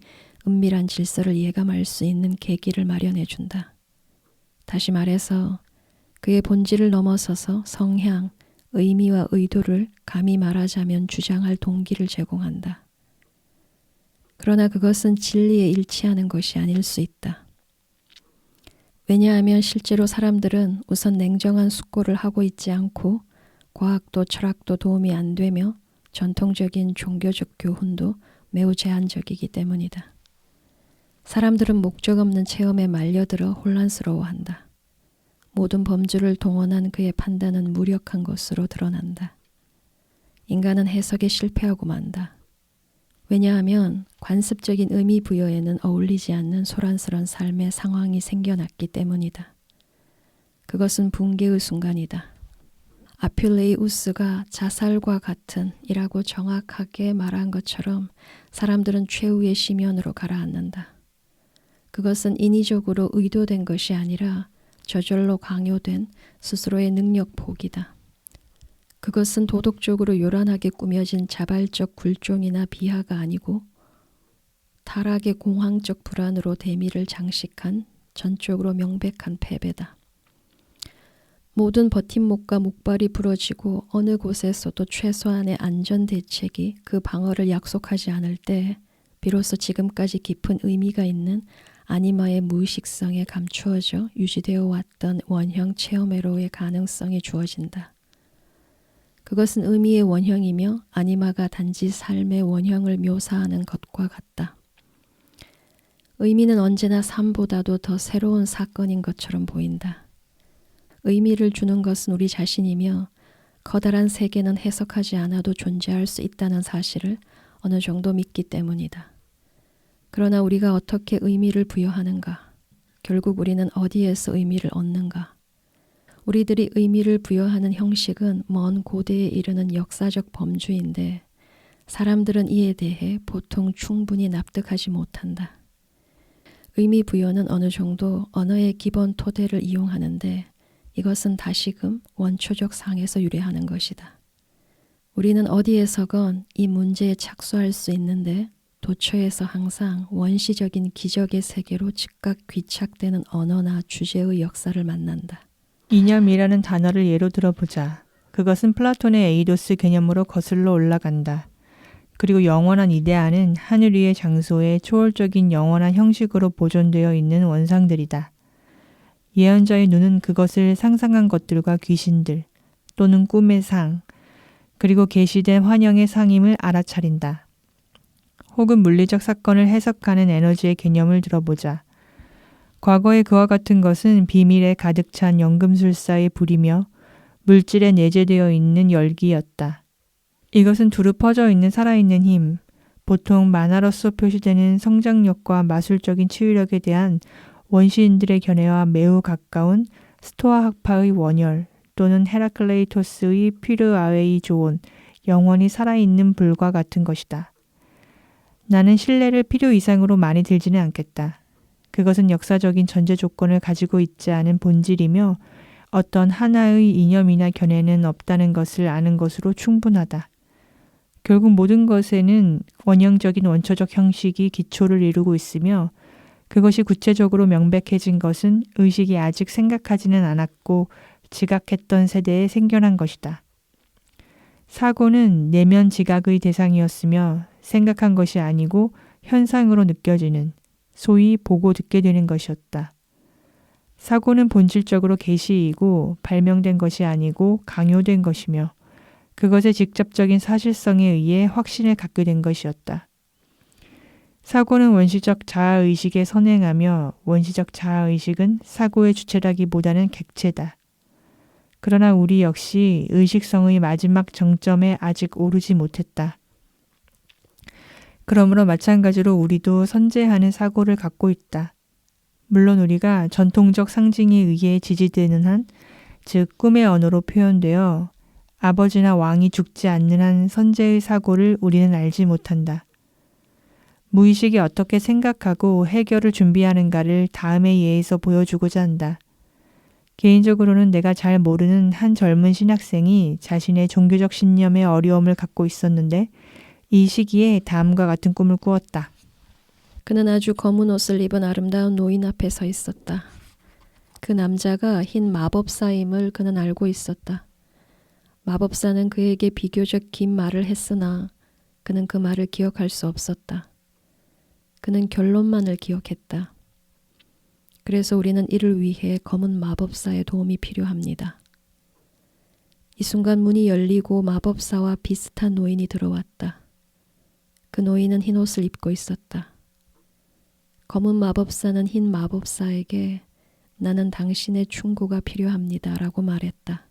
은밀한 질서를 예감할 수 있는 계기를 마련해 준다. 다시 말해서 그의 본질을 넘어서서 성향, 의미와 의도를 감히 말하자면 주장할 동기를 제공한다. 그러나 그것은 진리에 일치하는 것이 아닐 수 있다. 왜냐하면 실제로 사람들은 우선 냉정한 숙고를 하고 있지 않고 과학도 철학도 도움이 안 되며 전통적인 종교적 교훈도 매우 제한적이기 때문이다. 사람들은 목적 없는 체험에 말려들어 혼란스러워한다. 모든 범주를 동원한 그의 판단은 무력한 것으로 드러난다. 인간은 해석에 실패하고 만다. 왜냐하면 관습적인 의미 부여에는 어울리지 않는 소란스런 삶의 상황이 생겨났기 때문이다. 그것은 붕괴의 순간이다. 아필레이우스가 자살과 같은 이라고 정확하게 말한 것처럼 사람들은 최후의 심연으로 가라앉는다. 그것은 인위적으로 의도된 것이 아니라 저절로 강요된 스스로의 능력 포기다. 그것은 도덕적으로 요란하게 꾸며진 자발적 굴종이나 비하가 아니고 타락의 공황적 불안으로 대미를 장식한 전적으로 명백한 패배다. 모든 버팀목과 목발이 부러지고 어느 곳에서도 최소한의 안전 대책이 그 방어를 약속하지 않을 때 비로소 지금까지 깊은 의미가 있는 아니마의 무의식성에 감추어져 유지되어 왔던 원형 체험회로의 가능성이 주어진다. 그것은 의미의 원형이며 아니마가 단지 삶의 원형을 묘사하는 것과 같다. 의미는 언제나 삶보다도 더 새로운 사건인 것처럼 보인다. 의미를 주는 것은 우리 자신이며 커다란 세계는 해석하지 않아도 존재할 수 있다는 사실을 어느 정도 믿기 때문이다. 그러나 우리가 어떻게 의미를 부여하는가? 결국 우리는 어디에서 의미를 얻는가? 우리들이 의미를 부여하는 형식은 먼 고대에 이르는 역사적 범주인데 사람들은 이에 대해 보통 충분히 납득하지 못한다. 의미 부여는 어느 정도 언어의 기본 토대를 이용하는데 이것은 다시금 원초적 상에서 유래하는 것이다. 우리는 어디에서건 이 문제에 착수할 수 있는데 도처에서 항상 원시적인 기적의 세계로 즉각 귀착되는 언어나 주제의 역사를 만난다. 이념이라는 단어를 예로 들어보자. 그것은 플라톤의 에이도스 개념으로 거슬러 올라간다. 그리고 영원한 이데아는 하늘 위의 장소에 초월적인 영원한 형식으로 보존되어 있는 원상들이다. 예언자의 눈은 그것을 상상한 것들과 귀신들 또는 꿈의 상 그리고 계시된 환영의 상임을 알아차린다. 혹은 물리적 사건을 해석하는 에너지의 개념을 들어보자. 과거의 그와 같은 것은 비밀에 가득 찬 연금술사의 불이며 물질에 내재되어 있는 열기였다. 이것은 두루 퍼져 있는 살아있는 힘, 보통 만화로서 표시되는 성장력과 마술적인 치유력에 대한 원시인들의 견해와 매우 가까운 스토아 학파의 원열 또는 헤라클레이토스의 피르아웨이 조온, 영원히 살아있는 불과 같은 것이다. 나는 신뢰를 필요 이상으로 많이 들지는 않겠다. 그것은 역사적인 전제 조건을 가지고 있지 않은 본질이며 어떤 하나의 이념이나 견해는 없다는 것을 아는 것으로 충분하다. 결국 모든 것에는 원형적인 원초적 형식이 기초를 이루고 있으며 그것이 구체적으로 명백해진 것은 의식이 아직 생각하지는 않았고 지각했던 세대에 생겨난 것이다. 사고는 내면 지각의 대상이었으며 생각한 것이 아니고 현상으로 느껴지는, 소위 보고 듣게 되는 것이었다. 사고는 본질적으로 계시이고 발명된 것이 아니고 강요된 것이며 그것의 직접적인 사실성에 의해 확신을 갖게 된 것이었다. 사고는 원시적 자아의식에 선행하며 원시적 자아의식은 사고의 주체라기보다는 객체다. 그러나 우리 역시 의식성의 마지막 정점에 아직 오르지 못했다. 그러므로 마찬가지로 우리도 선재하는 사고를 갖고 있다. 물론 우리가 전통적 상징에 의해 지지되는 한, 즉 꿈의 언어로 표현되어 아버지나 왕이 죽지 않는 한 선재의 사고를 우리는 알지 못한다. 무의식이 어떻게 생각하고 해결을 준비하는가를 다음의 예에서 보여주고자 한다. 개인적으로는 내가 잘 모르는 한 젊은 신학생이 자신의 종교적 신념에 어려움을 갖고 있었는데 이 시기에 다음과 같은 꿈을 꾸었다. 그는 아주 검은 옷을 입은 아름다운 노인 앞에 서 있었다. 그 남자가 흰 마법사임을 그는 알고 있었다. 마법사는 그에게 비교적 긴 말을 했으나 그는 그 말을 기억할 수 없었다. 그는 결론만을 기억했다. 그래서 우리는 이를 위해 검은 마법사의 도움이 필요합니다. 이 순간 문이 열리고 마법사와 비슷한 노인이 들어왔다. 그 노인은 흰 옷을 입고 있었다. 검은 마법사는 흰 마법사에게 나는 당신의 충고가 필요합니다 라고 말했다.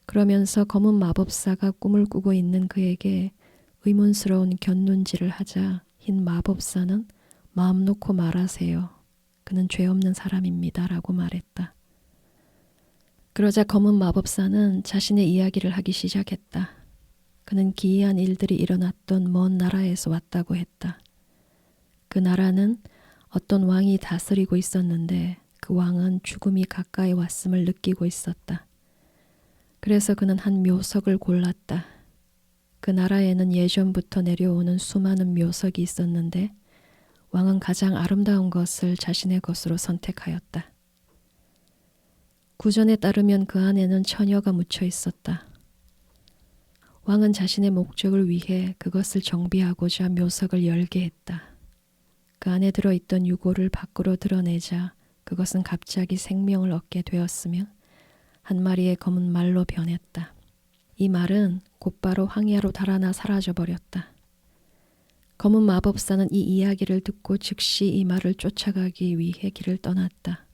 그러면서 검은 마법사가 꿈을 꾸고 있는 그에게 의문스러운 곁눈질을 하자 흰 마법사는 마음 놓고 말하세요. 그는 죄 없는 사람입니다 라고 말했다. 그러자 검은 마법사는 자신의 이야기를 하기 시작했다. 그는 기이한 일들이 일어났던 먼 나라에서 왔다고 했다. 그 나라는 어떤 왕이 다스리고 있었는데 그 왕은 죽음이 가까이 왔음을 느끼고 있었다. 그래서 그는 한 묘석을 골랐다. 그 나라에는 예전부터 내려오는 수많은 묘석이 있었는데 왕은 가장 아름다운 것을 자신의 것으로 선택하였다. 구전에 따르면 그 안에는 처녀가 묻혀 있었다. 왕은 자신의 목적을 위해 그것을 정비하고자 묘석을 열게 했다. 그 안에 들어있던 유골을 밖으로 드러내자 그것은 갑자기 생명을 얻게 되었으며 한 마리의 검은 말로 변했다. 이 말은 곧바로 황야로 달아나 사라져버렸다. 검은 마법사는 이 이야기를 듣고 즉시 이 말을 쫓아가기 위해 길을 떠났다.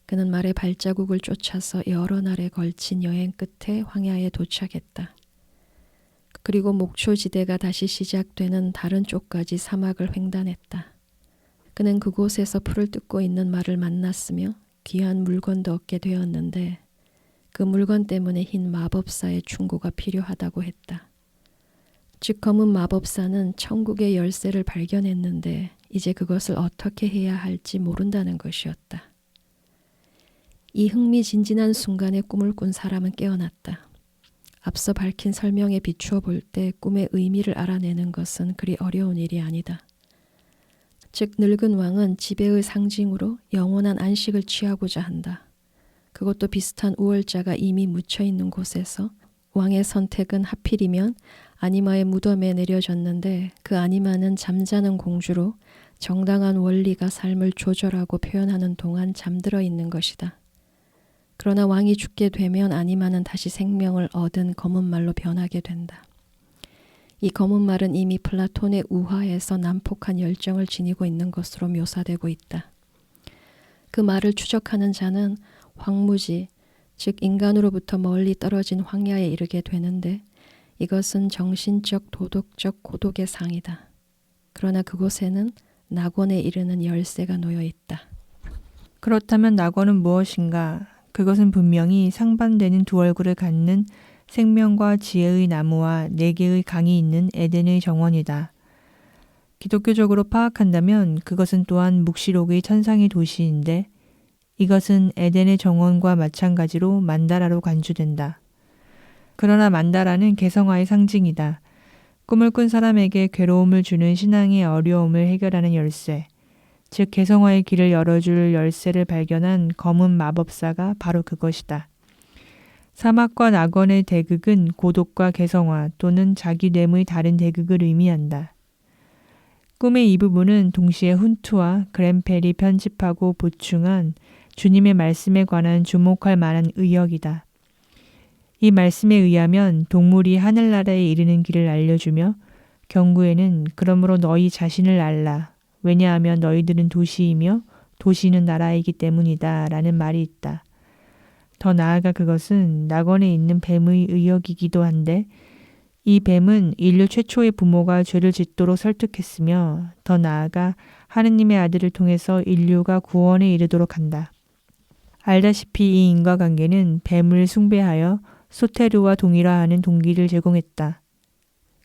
그는 말의 발자국을 쫓아서 여러 날에 걸친 여행 끝에 황야에 도착했다. 그리고 목초지대가 다시 시작되는 다른 쪽까지 사막을 횡단했다. 그는 그곳에서 풀을 뜯고 있는 말을 만났으며 귀한 물건도 얻게 되었는데 그 물건 때문에 흰 마법사의 충고가 필요하다고 했다. 즉 검은 마법사는 천국의 열쇠를 발견했는데 이제 그것을 어떻게 해야 할지 모른다는 것이었다. 이 흥미진진한 순간에 꿈을 꾼 사람은 깨어났다. 앞서 밝힌 설명에 비추어 볼 때 꿈의 의미를 알아내는 것은 그리 어려운 일이 아니다. 즉 늙은 왕은 지배의 상징으로 영원한 안식을 취하고자 한다. 그것도 비슷한 우월자가 이미 묻혀있는 곳에서 왕의 선택은 하필이면 아니마의 무덤에 내려졌는데 그 아니마는 잠자는 공주로 정당한 원리가 삶을 조절하고 표현하는 동안 잠들어 있는 것이다. 그러나 왕이 죽게 되면 아니마는 다시 생명을 얻은 검은 말로 변하게 된다. 이 검은 말은 이미 플라톤의 우화에서 난폭한 열정을 지니고 있는 것으로 묘사되고 있다. 그 말을 추적하는 자는 황무지, 즉 인간으로부터 멀리 떨어진 황야에 이르게 되는데 이것은 정신적 도덕적 고독의 상이다. 그러나 그곳에는 낙원에 이르는 열쇠가 놓여 있다. 그렇다면 낙원은 무엇인가? 그것은 분명히 상반되는 두 얼굴을 갖는 생명과 지혜의 나무와 4개의 강이 있는 에덴의 정원이다. 기독교적으로 파악한다면 그것은 또한 묵시록의 천상의 도시인데 이것은 에덴의 정원과 마찬가지로 만다라로 간주된다. 그러나 만다라는 개성화의 상징이다. 꿈을 꾼 사람에게 괴로움을 주는 신앙의 어려움을 해결하는 열쇠, 즉 개성화의 길을 열어줄 열쇠를 발견한 검은 마법사가 바로 그것이다. 사막과 낙원의 대극은 고독과 개성화 또는 자기 됨의 다른 대극을 의미한다. 꿈의 이 부분은 동시에 훈트와 그랜펠이 편집하고 보충한 주님의 말씀에 관한 주목할 만한 의역이다. 이 말씀에 의하면 동물이 하늘나라에 이르는 길을 알려주며 경구에는 그러므로 너희 자신을 알라. 왜냐하면 너희들은 도시이며 도시는 나라이기 때문이다. 라는 말이 있다. 더 나아가 그것은 낙원에 있는 뱀의 의역이기도 한데 이 뱀은 인류 최초의 부모가 죄를 짓도록 설득했으며 더 나아가 하느님의 아들을 통해서 인류가 구원에 이르도록 한다. 알다시피 이 인과관계는 뱀을 숭배하여 소테르와 동일화하는 동기를 제공했다.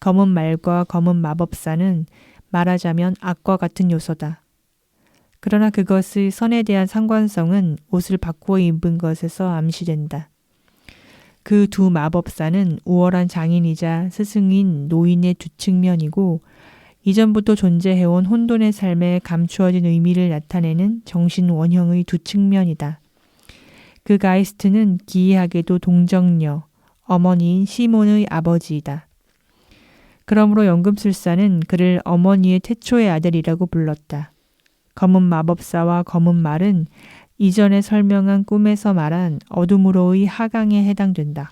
검은 말과 검은 마법사는 말하자면 악과 같은 요소다. 그러나 그것의 선에 대한 상관성은 옷을 바꾸어 입은 것에서 암시된다. 그 두 마법사는 우월한 장인이자 스승인 노인의 두 측면이고 이전부터 존재해온 혼돈의 삶에 감추어진 의미를 나타내는 정신 원형의 두 측면이다. 그 가이스트는 기이하게도 동정녀, 어머니인 시몬의 아버지이다. 그러므로 연금술사는 그를 어머니의 태초의 아들이라고 불렀다. 검은 마법사와 검은 말은 이전에 설명한 꿈에서 말한 어둠으로의 하강에 해당된다.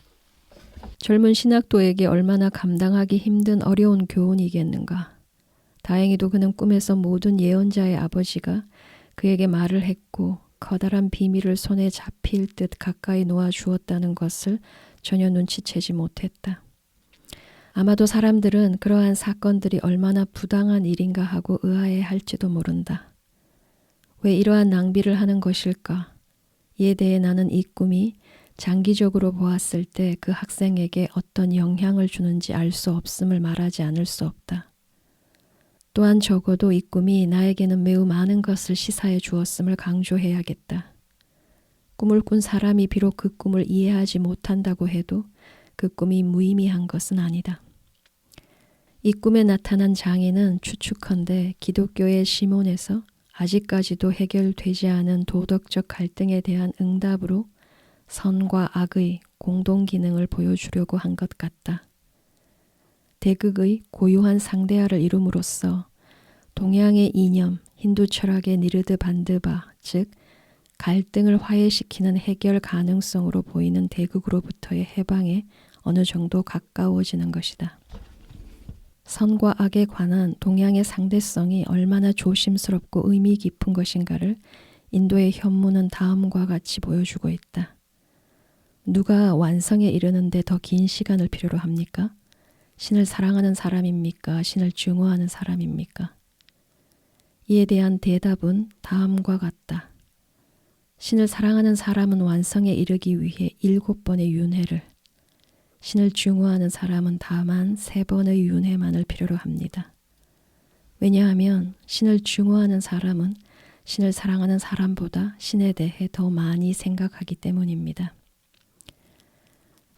젊은 신학도에게 얼마나 감당하기 힘든 어려운 교훈이겠는가. 다행히도 그는 꿈에서 모든 예언자의 아버지가 그에게 말을 했고 커다란 비밀을 손에 잡힐 듯 가까이 놓아 주었다는 것을 전혀 눈치채지 못했다. 아마도 사람들은 그러한 사건들이 얼마나 부당한 일인가 하고 의아해할지도 모른다. 왜 이러한 낭비를 하는 것일까? 이에 대해 나는 이 꿈이 장기적으로 보았을 때 그 학생에게 어떤 영향을 주는지 알 수 없음을 말하지 않을 수 없다. 또한 적어도 이 꿈이 나에게는 매우 많은 것을 시사해 주었음을 강조해야겠다. 꿈을 꾼 사람이 비록 그 꿈을 이해하지 못한다고 해도 그 꿈이 무의미한 것은 아니다. 이 꿈에 나타난 장애는 추측컨대 기독교의 시몬에서 아직까지도 해결되지 않은 도덕적 갈등에 대한 응답으로 선과 악의 공동 기능을 보여주려고 한 것 같다. 대극의 고유한 상대화를 이룸으로써 동양의 이념, 힌두 철학의 니르드 반드바, 즉 갈등을 화해시키는 해결 가능성으로 보이는 대극으로부터의 해방에 어느 정도 가까워지는 것이다. 선과 악에 관한 동양의 상대성이 얼마나 조심스럽고 의미 깊은 것인가를 인도의 현무는 다음과 같이 보여주고 있다. 누가 완성에 이르는데 더 긴 시간을 필요로 합니까? 신을 사랑하는 사람입니까? 신을 증오하는 사람입니까? 이에 대한 대답은 다음과 같다. 신을 사랑하는 사람은 완성에 이르기 위해 7번의 윤회를, 신을 증오하는 사람은 다만 3번의 윤회만을 필요로 합니다. 왜냐하면 신을 증오하는 사람은 신을 사랑하는 사람보다 신에 대해 더 많이 생각하기 때문입니다.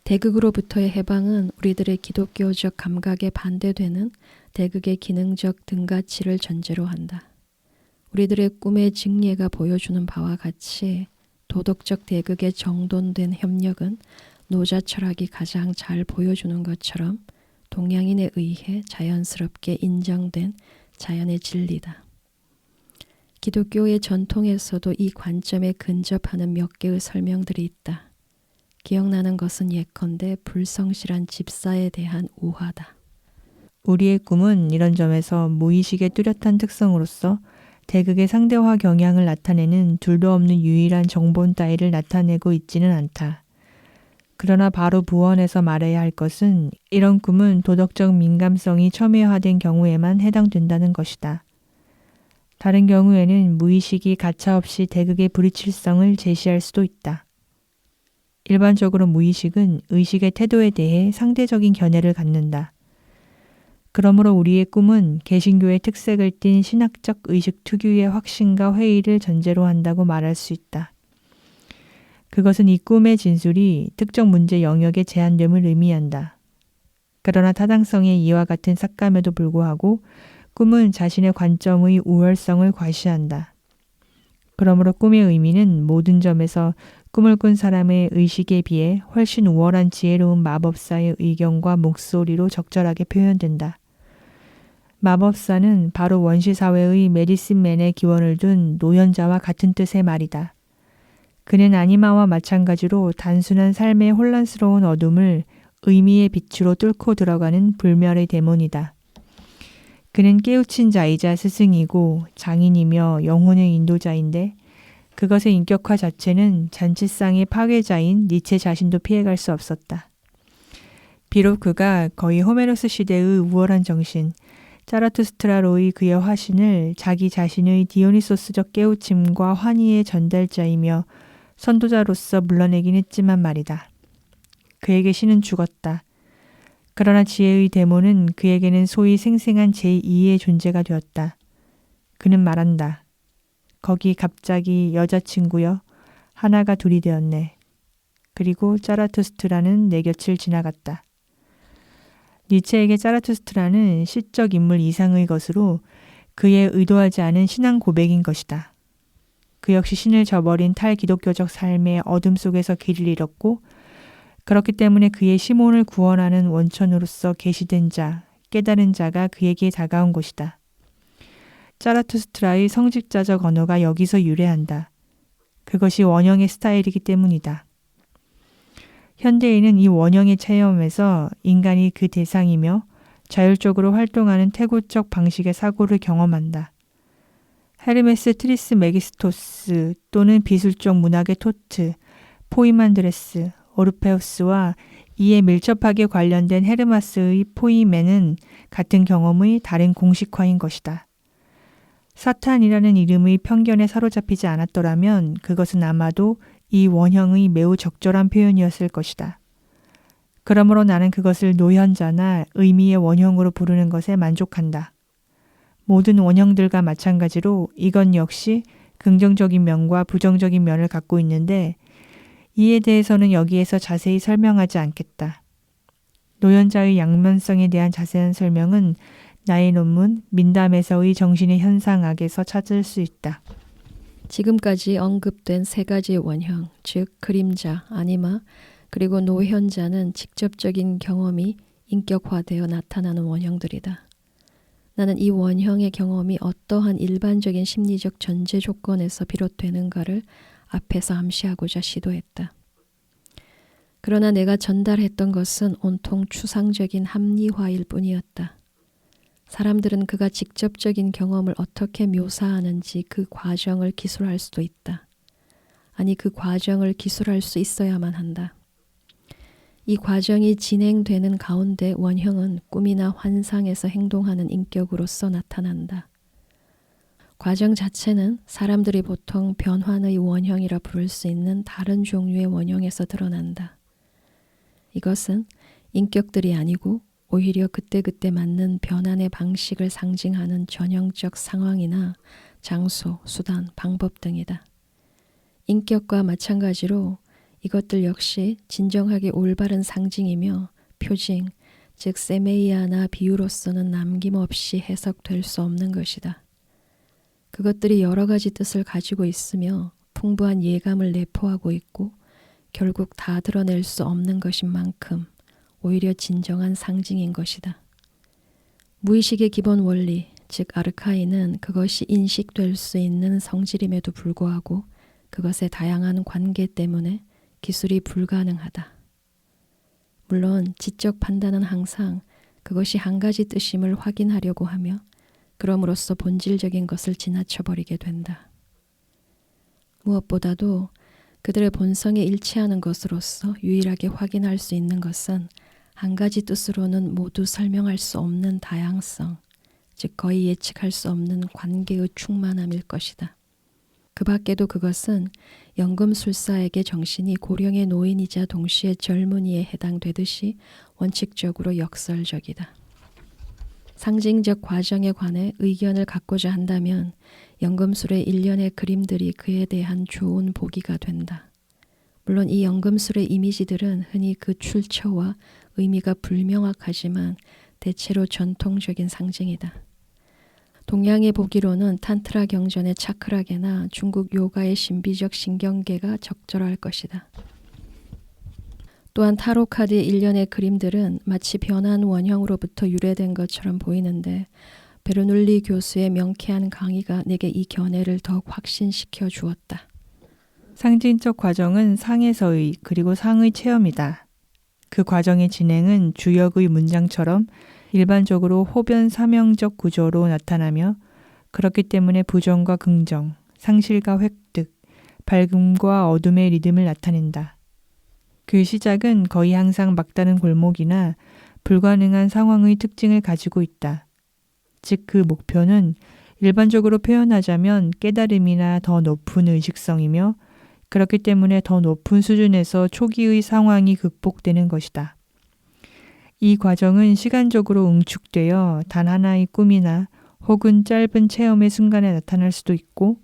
대극으로부터의 해방은 우리들의 기독교적 감각에 반대되는 대극의 기능적 등가치를 전제로 한다. 우리들의 꿈의 직례가 보여주는 바와 같이 도덕적 대극의 정돈된 협력은 노자 철학이 가장 잘 보여주는 것처럼 동양인에 의해 자연스럽게 인정된 자연의 진리다. 기독교의 전통에서도 이 관점에 근접하는 몇 개의 설명들이 있다. 기억나는 것은 예컨대 불성실한 집사에 대한 우화다. 우리의 꿈은 이런 점에서 무의식의 뚜렷한 특성으로서 대극의 상대화 경향을 나타내는 둘도 없는 유일한 정본 따위를 나타내고 있지는 않다. 그러나 바로 부언해서 말해야 할 것은 이런 꿈은 도덕적 민감성이 첨예화된 경우에만 해당된다는 것이다. 다른 경우에는 무의식이 가차없이 대극의 불이칠성을 제시할 수도 있다. 일반적으로 무의식은 의식의 태도에 대해 상대적인 견해를 갖는다. 그러므로 우리의 꿈은 개신교의 특색을 띤 신학적 의식 특유의 확신과 회의를 전제로 한다고 말할 수 있다. 그것은 이 꿈의 진술이 특정 문제 영역에 제한됨을 의미한다. 그러나 타당성의 이와 같은 삭감에도 불구하고 꿈은 자신의 관점의 우월성을 과시한다. 그러므로 꿈의 의미는 모든 점에서 꿈을 꾼 사람의 의식에 비해 훨씬 우월한 지혜로운 마법사의 의견과 목소리로 적절하게 표현된다. 마법사는 바로 원시사회의 메디슨맨의 기원을 둔 노현자와 같은 뜻의 말이다. 그는 아니마와 마찬가지로 단순한 삶의 혼란스러운 어둠을 의미의 빛으로 뚫고 들어가는 불멸의 데몬이다. 그는 깨우친 자이자 스승이고 장인이며 영혼의 인도자인데 그것의 인격화 자체는 잔치상의 파괴자인 니체 자신도 피해갈 수 없었다. 비록 그가 거의 호메로스 시대의 우월한 정신, 자라투스트라로의 그의 화신을 자기 자신의 디오니소스적 깨우침과 환희의 전달자이며 선도자로서 물러내긴 했지만 말이다. 그에게 신은 죽었다. 그러나 지혜의 데몬은 그에게는 소위 생생한 제2의 존재가 되었다. 그는 말한다. 거기 갑자기 여자친구여 하나가 둘이 되었네. 그리고 자라투스트라는 내 곁을 지나갔다. 니체에게 자라투스트라는 시적 인물 이상의 것으로 그의 의도하지 않은 신앙 고백인 것이다. 그 역시 신을 저버린 탈기독교적 삶의 어둠 속에서 길을 잃었고 그렇기 때문에 그의 시몬을 구원하는 원천으로서 계시된 자, 깨달은 자가 그에게 다가온 것이다. 자라투스트라의 성직자적 언어가 여기서 유래한다. 그것이 원형의 스타일이기 때문이다. 현대인은 이 원형의 체험에서 인간이 그 대상이며 자율적으로 활동하는 태고적 방식의 사고를 경험한다. 헤르메스 트리스메기스토스 또는 비술적 문학의 토트, 포이만드레스, 오르페우스와 이에 밀접하게 관련된 헤르마스의 포이멘은 같은 경험의 다른 공식화인 것이다. 사탄이라는 이름의 편견에 사로잡히지 않았더라면 그것은 아마도 이 원형의 매우 적절한 표현이었을 것이다. 그러므로 나는 그것을 노현자나 의미의 원형으로 부르는 것에 만족한다. 모든 원형들과 마찬가지로 이건 역시 긍정적인 면과 부정적인 면을 갖고 있는데 이에 대해서는 여기에서 자세히 설명하지 않겠다. 노현자의 양면성에 대한 자세한 설명은 나의 논문 민담에서의 정신의 현상학에서 찾을 수 있다. 지금까지 언급된 세 가지의 원형, 즉 그림자, 아니마, 그리고 노현자는 직접적인 경험이 인격화되어 나타나는 원형들이다. 나는 이 원형의 경험이 어떠한 일반적인 심리적 전제 조건에서 비롯되는가를 앞에서 암시하고자 시도했다. 그러나 내가 전달했던 것은 온통 추상적인 합리화일 뿐이었다. 사람들은 그가 직접적인 경험을 어떻게 묘사하는지 그 과정을 기술할 수도 있다. 아니, 그 과정을 기술할 수 있어야만 한다. 이 과정이 진행되는 가운데 원형은 꿈이나 환상에서 행동하는 인격으로서 나타난다. 과정 자체는 사람들이 보통 변환의 원형이라 부를 수 있는 다른 종류의 원형에서 드러난다. 이것은 인격들이 아니고 오히려 그때그때 맞는 변환의 방식을 상징하는 전형적 상황이나 장소, 수단, 방법 등이다. 인격과 마찬가지로 이것들 역시 진정하게 올바른 상징이며 표징, 즉 세메이아나 비유로서는 남김없이 해석될 수 없는 것이다. 그것들이 여러 가지 뜻을 가지고 있으며 풍부한 예감을 내포하고 있고 결국 다 드러낼 수 없는 것인 만큼 오히려 진정한 상징인 것이다. 무의식의 기본 원리, 즉 아르카이는 그것이 인식될 수 있는 성질임에도 불구하고 그것의 다양한 관계 때문에 기술이 불가능하다. 물론 지적 판단은 항상 그것이 한 가지 뜻임을 확인하려고 하며 그럼으로써 본질적인 것을 지나쳐버리게 된다. 무엇보다도 그들의 본성에 일치하는 것으로서 유일하게 확인할 수 있는 것은 한 가지 뜻으로는 모두 설명할 수 없는 다양성, 즉 거의 예측할 수 없는 관계의 충만함일 것이다. 그 밖에도 그것은 연금술사에게 정신이 고령의 노인이자 동시에 젊은이에 해당되듯이 원칙적으로 역설적이다. 상징적 과정에 관해 의견을 갖고자 한다면 연금술의 일련의 그림들이 그에 대한 좋은 보기가 된다. 물론 이 연금술의 이미지들은 흔히 그 출처와 의미가 불명확하지만 대체로 전통적인 상징이다. 동양의 보기로는 탄트라 경전의 차크라계나 중국 요가의 신비적 신경계가 적절할 것이다. 또한 타로 카드의 일련의 그림들은 마치 변한 원형으로부터 유래된 것처럼 보이는데 베르눌리 교수의 명쾌한 강의가 내게 이 견해를 더욱 확신시켜 주었다. 상징적 과정은 상에서의 그리고 상의 체험이다. 그 과정의 진행은 주역의 문장처럼 일반적으로 호변사명적 구조로 나타나며 그렇기 때문에 부정과 긍정, 상실과 획득, 밝음과 어둠의 리듬을 나타낸다. 그 시작은 거의 항상 막다른 골목이나 불가능한 상황의 특징을 가지고 있다. 즉 그 목표는 일반적으로 표현하자면 깨달음이나 더 높은 의식성이며 그렇기 때문에 더 높은 수준에서 초기의 상황이 극복되는 것이다. 이 과정은 시간적으로 응축되어 단 하나의 꿈이나 혹은 짧은 체험의 순간에 나타날 수도 있고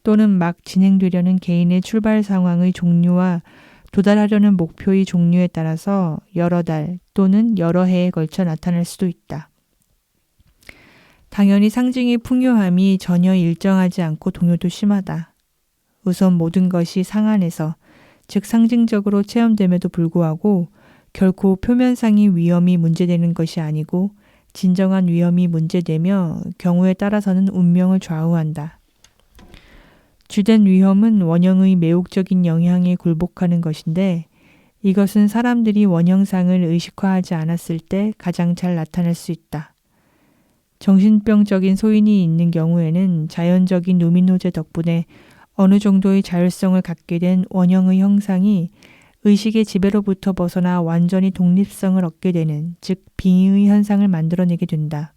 또는 막 진행되려는 개인의 출발 상황의 종류와 도달하려는 목표의 종류에 따라서 여러 달 또는 여러 해에 걸쳐 나타날 수도 있다. 당연히 상징의 풍요함이 전혀 일정하지 않고 동요도 심하다. 우선 모든 것이 상 안에서, 즉 상징적으로 체험됨에도 불구하고 결코 표면상의 위험이 문제되는 것이 아니고 진정한 위험이 문제되며 경우에 따라서는 운명을 좌우한다. 주된 위험은 원형의 매혹적인 영향에 굴복하는 것인데 이것은 사람들이 원형상을 의식화하지 않았을 때 가장 잘 나타날 수 있다. 정신병적인 소인이 있는 경우에는 자연적인 루미노제 덕분에 어느 정도의 자율성을 갖게 된 원형의 형상이 의식의 지배로부터 벗어나 완전히 독립성을 얻게 되는, 즉 빙의의 현상을 만들어내게 된다.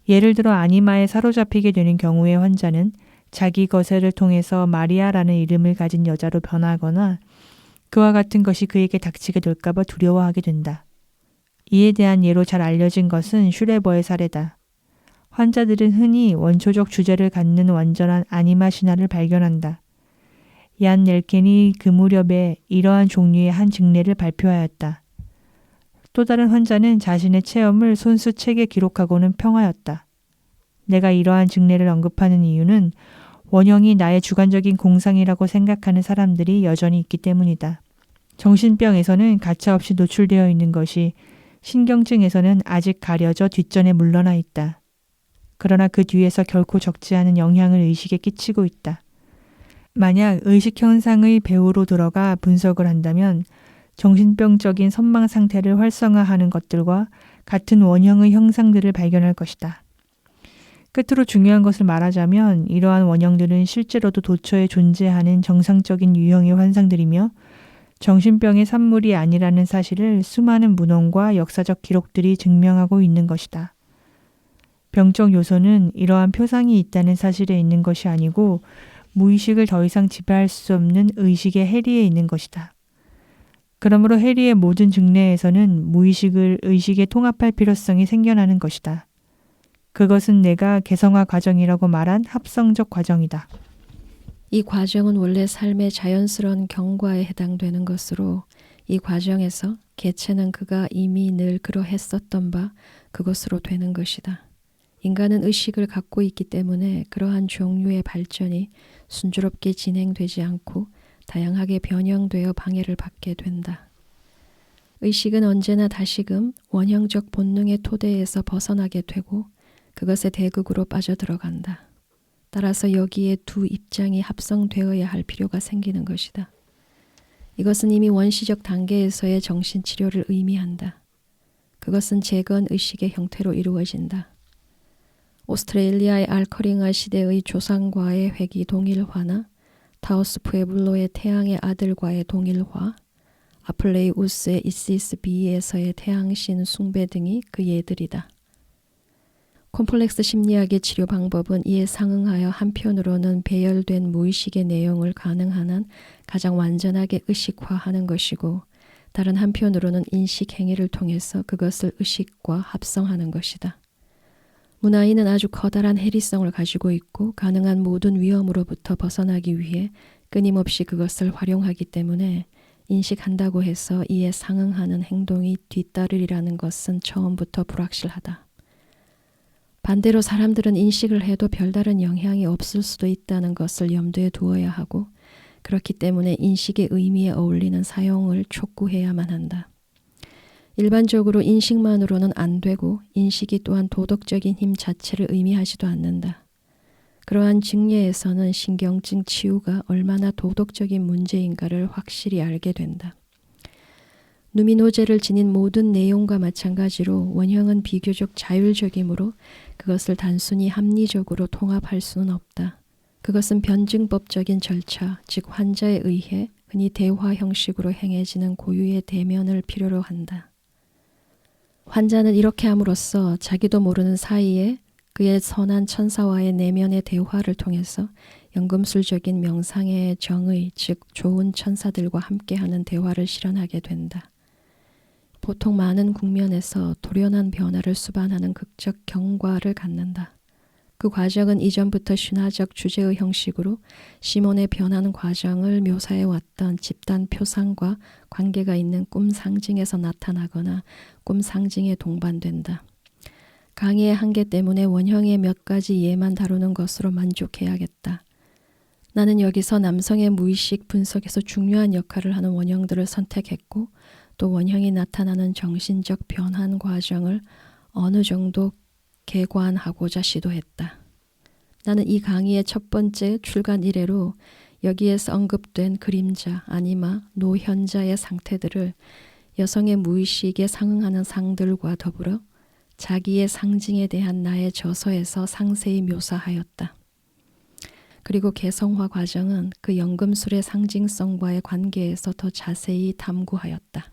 예를 들어 아니마에 사로잡히게 되는 경우의 환자는 자기 거세를 통해서 마리아라는 이름을 가진 여자로 변하거나 그와 같은 것이 그에게 닥치게 될까봐 두려워하게 된다. 이에 대한 예로 잘 알려진 것은 슈레버의 사례다. 환자들은 흔히 원초적 주제를 갖는 완전한 아니마 신화를 발견한다. 얀 넬켄이 그 무렵에 이러한 종류의 한 증례를 발표하였다. 또 다른 환자는 자신의 체험을 손수 책에 기록하고는 평하였다. 내가 이러한 증례를 언급하는 이유는 원형이 나의 주관적인 공상이라고 생각하는 사람들이 여전히 있기 때문이다. 정신병에서는 가차없이 노출되어 있는 것이 신경증에서는 아직 가려져 뒷전에 물러나 있다. 그러나 그 뒤에서 결코 적지 않은 영향을 의식에 끼치고 있다. 만약 의식 현상의 배후로 들어가 분석을 한다면 정신병적인 선망 상태를 활성화하는 것들과 같은 원형의 형상들을 발견할 것이다. 끝으로 중요한 것을 말하자면 이러한 원형들은 실제로도 도처에 존재하는 정상적인 유형의 환상들이며 정신병의 산물이 아니라는 사실을 수많은 문헌과 역사적 기록들이 증명하고 있는 것이다. 병적 요소는 이러한 표상이 있다는 사실에 있는 것이 아니고 무의식을 더 이상 지배할 수 없는 의식의 해리에 있는 것이다. 그러므로 해리의 모든 증례에서는 무의식을 의식에 통합할 필요성이 생겨나는 것이다. 그것은 내가 개성화 과정이라고 말한 합성적 과정이다. 이 과정은 원래 삶의 자연스러운 경과에 해당되는 것으로 이 과정에서 개체는 그가 이미 늘 그러했었던 바 그것으로 되는 것이다. 인간은 의식을 갖고 있기 때문에 그러한 종류의 발전이 순조롭게 진행되지 않고 다양하게 변형되어 방해를 받게 된다. 의식은 언제나 다시금 원형적 본능의 토대에서 벗어나게 되고 그것의 대극으로 빠져들어간다. 따라서 여기에 두 입장이 합성되어야 할 필요가 생기는 것이다. 이것은 이미 원시적 단계에서의 정신치료를 의미한다. 그것은 재건 의식의 형태로 이루어진다. 오스트레일리아의 알커링아 시대의 조상과의 회귀 동일화나 타우스 푸에블로의 태양의 아들과의 동일화, 아플레이우스의 이시스 비에서의 태양신 숭배 등이 그 예들이다. 콤플렉스 심리학의 치료 방법은 이에 상응하여 한편으로는 배열된 무의식의 내용을 가능한 한 가장 완전하게 의식화하는 것이고, 다른 한편으로는 인식 행위를 통해서 그것을 의식과 합성하는 것이다. 문화인은 아주 커다란 해리성을 가지고 있고 가능한 모든 위험으로부터 벗어나기 위해 끊임없이 그것을 활용하기 때문에 인식한다고 해서 이에 상응하는 행동이 뒤따르리라는 것은 처음부터 불확실하다. 반대로 사람들은 인식을 해도 별다른 영향이 없을 수도 있다는 것을 염두에 두어야 하고, 그렇기 때문에 인식의 의미에 어울리는 사용을 촉구해야만 한다. 일반적으로 인식만으로는 안 되고 인식이 또한 도덕적인 힘 자체를 의미하지도 않는다. 그러한 증례에서는 신경증 치유가 얼마나 도덕적인 문제인가를 확실히 알게 된다. 누미노제를 지닌 모든 내용과 마찬가지로 원형은 비교적 자율적이므로 그것을 단순히 합리적으로 통합할 수는 없다. 그것은 변증법적인 절차, 즉 환자에 의해 흔히 대화 형식으로 행해지는 고유의 대면을 필요로 한다. 환자는 이렇게 함으로써 자기도 모르는 사이에 그의 선한 천사와의 내면의 대화를 통해서 연금술적인 명상의 정의, 즉 좋은 천사들과 함께하는 대화를 실현하게 된다. 보통 많은 국면에서 돌연한 변화를 수반하는 극적 경과를 갖는다. 그 과정은 이전부터 신화적 주제의 형식으로 시몬의 변하는 과정을 묘사해왔던 집단 표상과 관계가 있는 꿈 상징에서 나타나거나 꿈 상징에 동반된다. 강의의 한계 때문에 원형의 몇 가지 예만 다루는 것으로 만족해야겠다. 나는 여기서 남성의 무의식 분석에서 중요한 역할을 하는 원형들을 선택했고, 또 원형이 나타나는 정신적 변환 과정을 어느 정도 개관하고자 시도했다. 나는 이 강의의 첫 번째 출간 이래로 여기에서 언급된 그림자, 아니마, 노현자의 상태들을 여성의 무의식에 상응하는 상들과 더불어 자기의 상징에 대한 나의 저서에서 상세히 묘사하였다. 그리고 개성화 과정은 그 연금술의 상징성과의 관계에서 더 자세히 탐구하였다.